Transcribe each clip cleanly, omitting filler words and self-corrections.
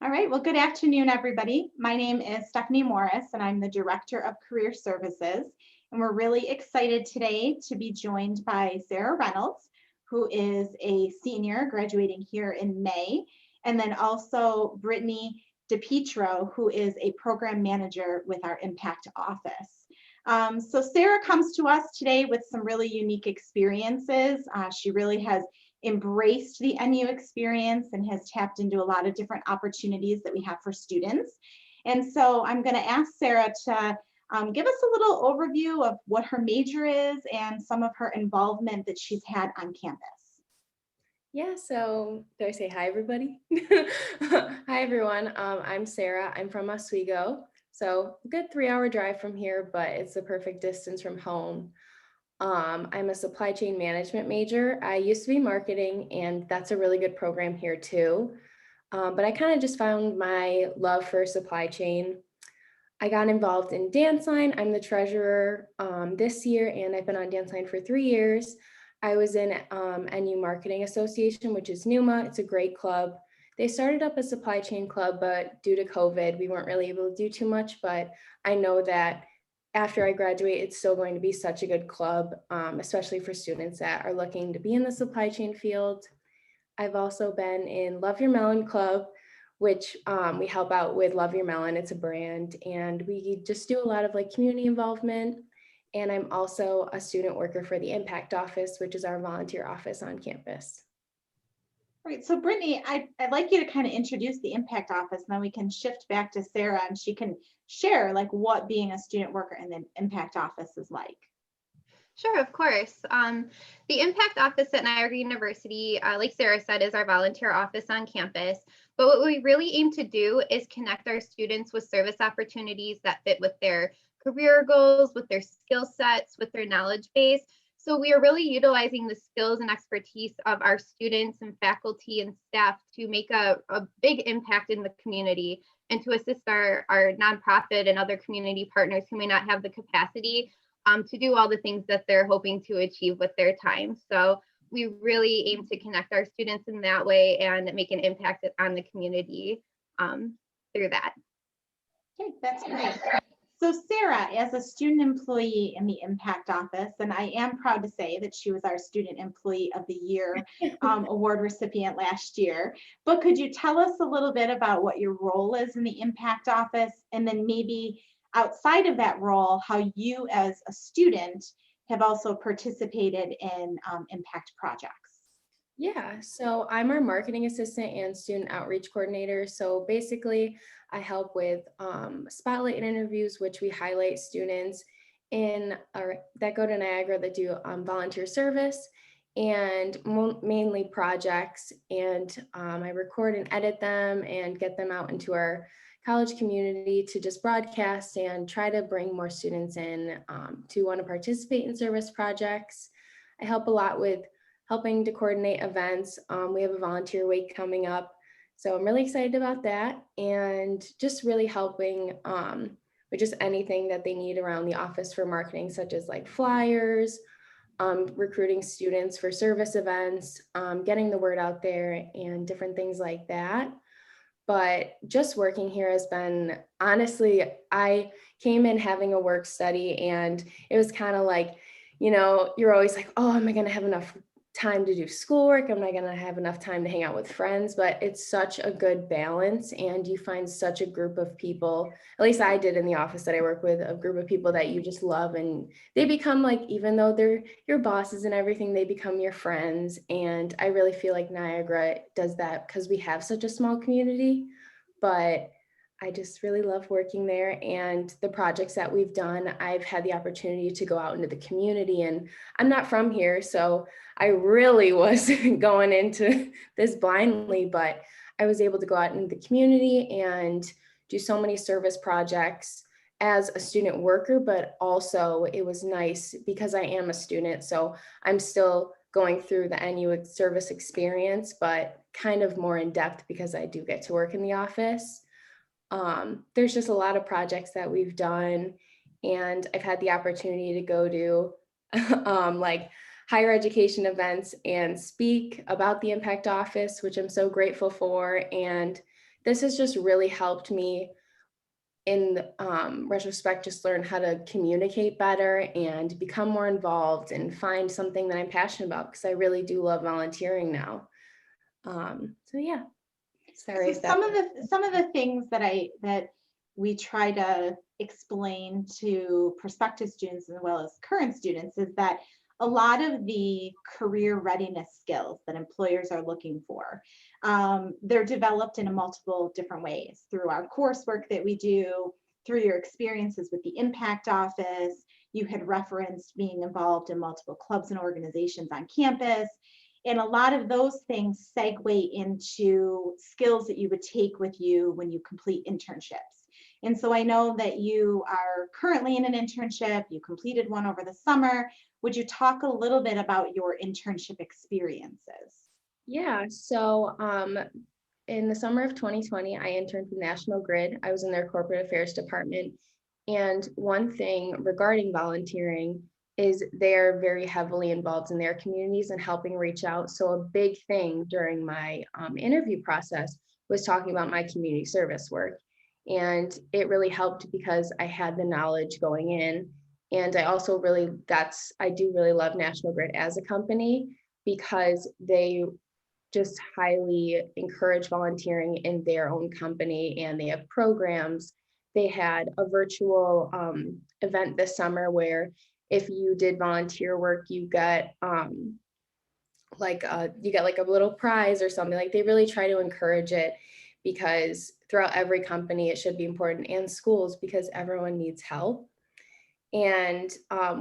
All right, well, good afternoon, everybody. My name is Stephanie Morris, and I'm the Director of Career Services. And we're really excited today to be joined by Sarah Reynolds, who is a senior graduating here in May, and then also Brittany DePietro, who is a program manager with our Impact Office. So Sarah comes to us today with some really unique experiences. She really has embraced the NU experience and has tapped into a lot of different opportunities that we have for students. And so I'm going to ask Sarah to give us a little overview of what her major is and some of her involvement that she's had on campus. Yeah, so do I say hi, everybody? Hi, everyone. I'm Sarah. I'm from Oswego. So a good 3-hour drive from here, but it's the perfect distance from home. I'm a supply chain management major. I used to be marketing, and that's a really good program here too. But I kind of just found my love for supply chain. I got involved in dance line. I'm the treasurer this year, and I've been on dance line for 3 years. I was in NU Marketing Association, which is NUMA. It's a great club. They started up a supply chain club, but due to COVID, we weren't really able to do too much. But I know that after I graduate, it's still going to be such a good club, especially for students that are looking to be in the supply chain field. I've also been in Love Your Melon Club, which we help out with Love Your Melon. It's a brand, and we just do a lot of like community involvement. And I'm also a student worker for the Impact Office, which is our volunteer office on campus. All right, so Brittany, I'd like you to kind of introduce the Impact Office, and then we can shift back to Sarah, and she can share like what being a student worker in the Impact Office is like. Sure, of course. The Impact Office at Niagara University, like Sarah said, is our volunteer office on campus. But what we really aim to do is connect our students with service opportunities that fit with their career goals, with their skill sets, with their knowledge base. So we are really utilizing the skills and expertise of our students and faculty and staff to make a big impact in the community and to assist our nonprofit and other community partners who may not have the capacity to do all the things that they're hoping to achieve with their time. So we really aim to connect our students in that way and make an impact on the community through that. Okay, that's great. So Sarah, as a student employee in the Impact Office, and I am proud to say that she was our Student Employee of the Year award recipient last year, but could you tell us a little bit about what your role is in the Impact Office, and then maybe outside of that role, how you as a student have also participated in impact projects? Yeah, so I'm our marketing assistant and student outreach coordinator. So basically, I help with spotlight interviews, which we highlight students that go to Niagara that do volunteer service and mainly projects. And I record and edit them and get them out into our college community to just broadcast and try to bring more students in to want to participate in service projects. I help a lot with helping to coordinate events. We have a volunteer week coming up. So I'm really excited about that and just really helping with just anything that they need around the office for marketing, such as like flyers, recruiting students for service events, getting the word out there and different things like that. But just working here has been, honestly, I came in having a work study and it was kind of like, you're always like, oh, am I going to have enough time to do schoolwork? Am I going to have enough time to hang out with friends? But it's such a good balance and you find such a group of people, at least I did in the office that I work with, a group of people that you just love and they become like, even though they're your bosses and everything, they become your friends. And I really feel like Niagara does that because we have such a small community, but I just really love working there and the projects that we've done. I've had the opportunity to go out into the community and I'm not from here, so I really was going into this blindly, but I was able to go out into the community and do so many service projects as a student worker, but also it was nice because I am a student, so I'm still going through the NU service experience, but kind of more in depth because I do get to work in the office. There's just a lot of projects that we've done and I've had the opportunity to go to like higher education events and speak about the Impact Office, which I'm so grateful for, and this has just really helped me in retrospect, just learn how to communicate better and become more involved and find something that I'm passionate about, because I really do love volunteering now. So yeah, sorry So if that. some of the things that we try to explain to prospective students as well as current students is that a lot of the career readiness skills that employers are looking for, they're developed in multiple different ways through our coursework that we do, through your experiences with the Impact Office. You had referenced being involved in multiple clubs and organizations on campus. And a lot of those things segue into skills that you would take with you when you complete internships. And so I know that you are currently in an internship, you completed one over the summer. Would you talk a little bit about your internship experiences? Yeah, so in the summer of 2020, I interned with National Grid. I was in their corporate affairs department. And one thing regarding volunteering is they're very heavily involved in their communities and helping reach out. So a big thing during my interview process was talking about my community service work. And it really helped because I had the knowledge going in. And I also I do really love National Grid as a company, because they just highly encourage volunteering in their own company, and they have programs. They had a virtual event this summer where if you did volunteer work, you get you get like a little prize or something. Like, they really try to encourage it, because throughout every company it should be important, and schools, because everyone needs help. And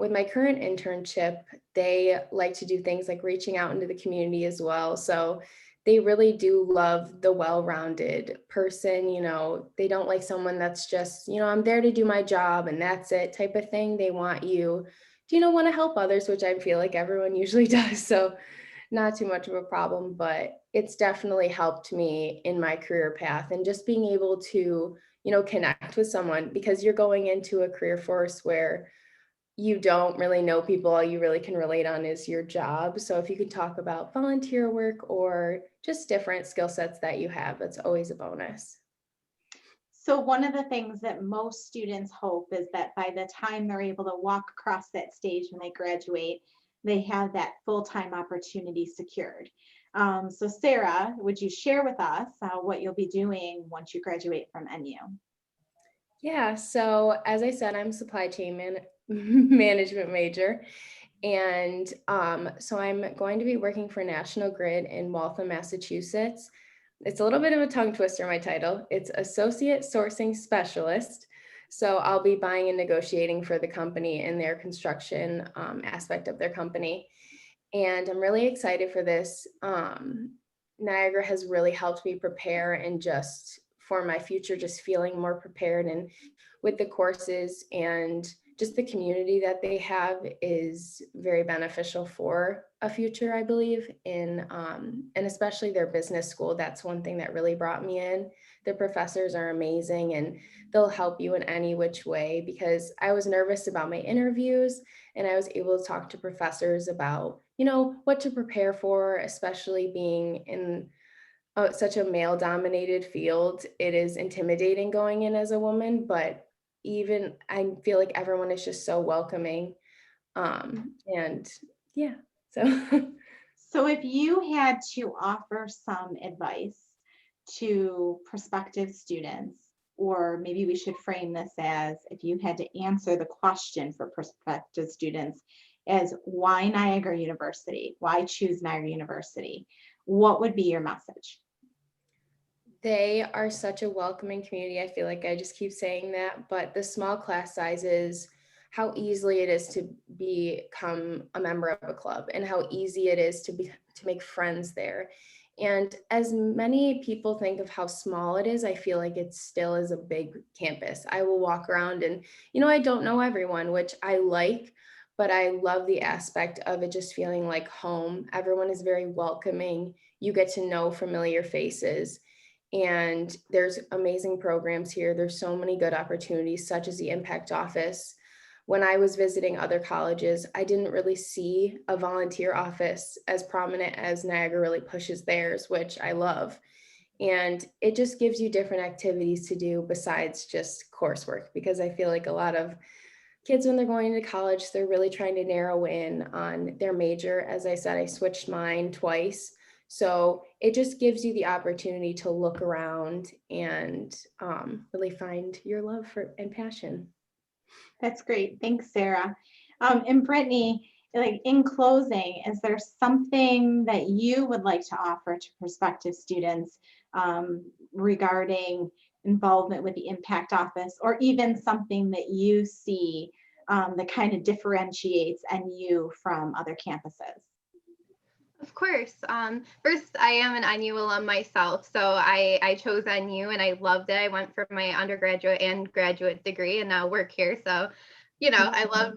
with my current internship, they like to do things like reaching out into the community as well. So they really do love the well-rounded person. They don't like someone that's just, I'm there to do my job and that's it type of thing. They want you to, want to help others, which I feel like everyone usually does. So not too much of a problem, but it's definitely helped me in my career path, and just being able to connect with someone, because you're going into a career force where you don't really know people. All you really can relate on is your job. So if you can talk about volunteer work or just different skill sets that you have, that's always a bonus. So one of the things that most students hope is that by the time they're able to walk across that stage when they graduate, they have that full-time opportunity secured. So Sarah, would you share with us what you'll be doing once you graduate from NU? Yeah, so as I said, I'm supply chain management major. And so I'm going to be working for National Grid in Waltham, Massachusetts. It's a little bit of a tongue twister, my title. It's Associate Sourcing Specialist. So I'll be buying and negotiating for the company in their construction aspect of their company. And I'm really excited for this. Niagara has really helped me prepare, and just for my future, just feeling more prepared. And with the courses and just the community that they have is very beneficial for a future, I believe, and especially their business school. That's one thing that really brought me in. The professors are amazing, and they'll help you in any which way, because I was nervous about my interviews, and I was able to talk to professors about, what to prepare for, especially being in such a male dominated field. It is intimidating going in as a woman, but even I feel like everyone is just so welcoming. And yeah, so So if you had to offer some advice to prospective students, or maybe we should frame this as if you had to answer the question for prospective students as why Niagara University, why choose Niagara University, what would be your message? they are such a welcoming community. I feel like I just keep saying that, but the small class sizes, how easily it is to become a member of a club, and how easy it is to make friends there. And as many people think of how small it is, I feel like it still is a big campus. I will walk around and, I don't know everyone, which I like, but I love the aspect of it just feeling like home. Everyone is very welcoming. You get to know familiar faces. And there's amazing programs here. There's so many good opportunities, such as the Impact Office. When I was visiting other colleges, I didn't really see a volunteer office as prominent as Niagara really pushes theirs, which I love. And it just gives you different activities to do besides just coursework, because I feel like a lot of kids, when they're going to college, they're really trying to narrow in on their major. As I said, I switched mine twice. So it just gives you the opportunity to look around and really find your love for and passion. That's great. Thanks, Sarah. And Brittany, like in closing, is there something that you would like to offer to prospective students regarding involvement with the Impact Office, or even something that you see that kind of differentiates NU from other campuses? Of course. First, I am an NU alum myself, so I chose NU and I loved it. I went for my undergraduate and graduate degree and now work here. So, I love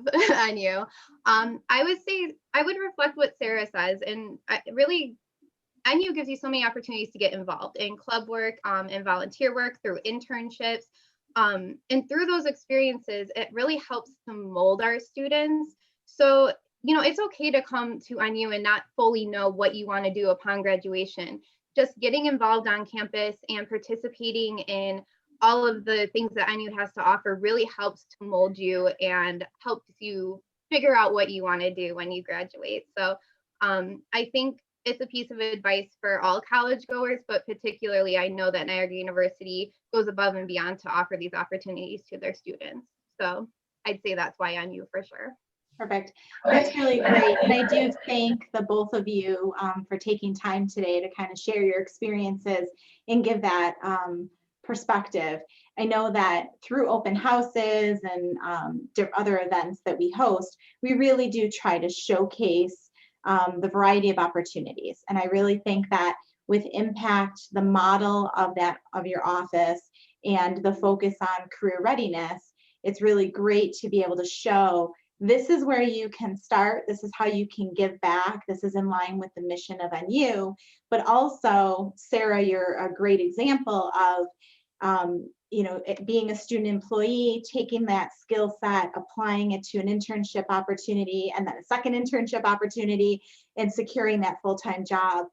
NU. I would say I would reflect what Sarah says, and really, NU gives you so many opportunities to get involved in club work and volunteer work through internships. And through those experiences, it really helps to mold our students. So, it's okay to come to NU and not fully know what you want to do upon graduation. Just getting involved on campus and participating in all of the things that NU has to offer really helps to mold you and helps you figure out what you want to do when you graduate. So I think it's a piece of advice for all college goers, but particularly I know that Niagara University goes above and beyond to offer these opportunities to their students. So I'd say that's why NU for sure. Perfect. That's really great. And I do thank the both of you for taking time today to kind of share your experiences and give that perspective. I know that through open houses and other events that we host, we really do try to showcase the variety of opportunities. And I really think that with Impact, the model of your office and the focus on career readiness, it's really great to be able to show this is where you can start. This is how you can give back. This is in line with the mission of NU. But also, Sarah, you're a great example of being a student employee, taking that skill set, applying it to an internship opportunity, and then a second internship opportunity, and securing that full-time job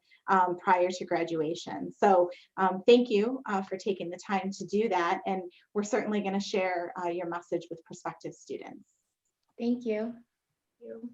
prior to graduation. So thank you for taking the time to do that. And we're certainly going to share your message with prospective students. Thank you. Thank you.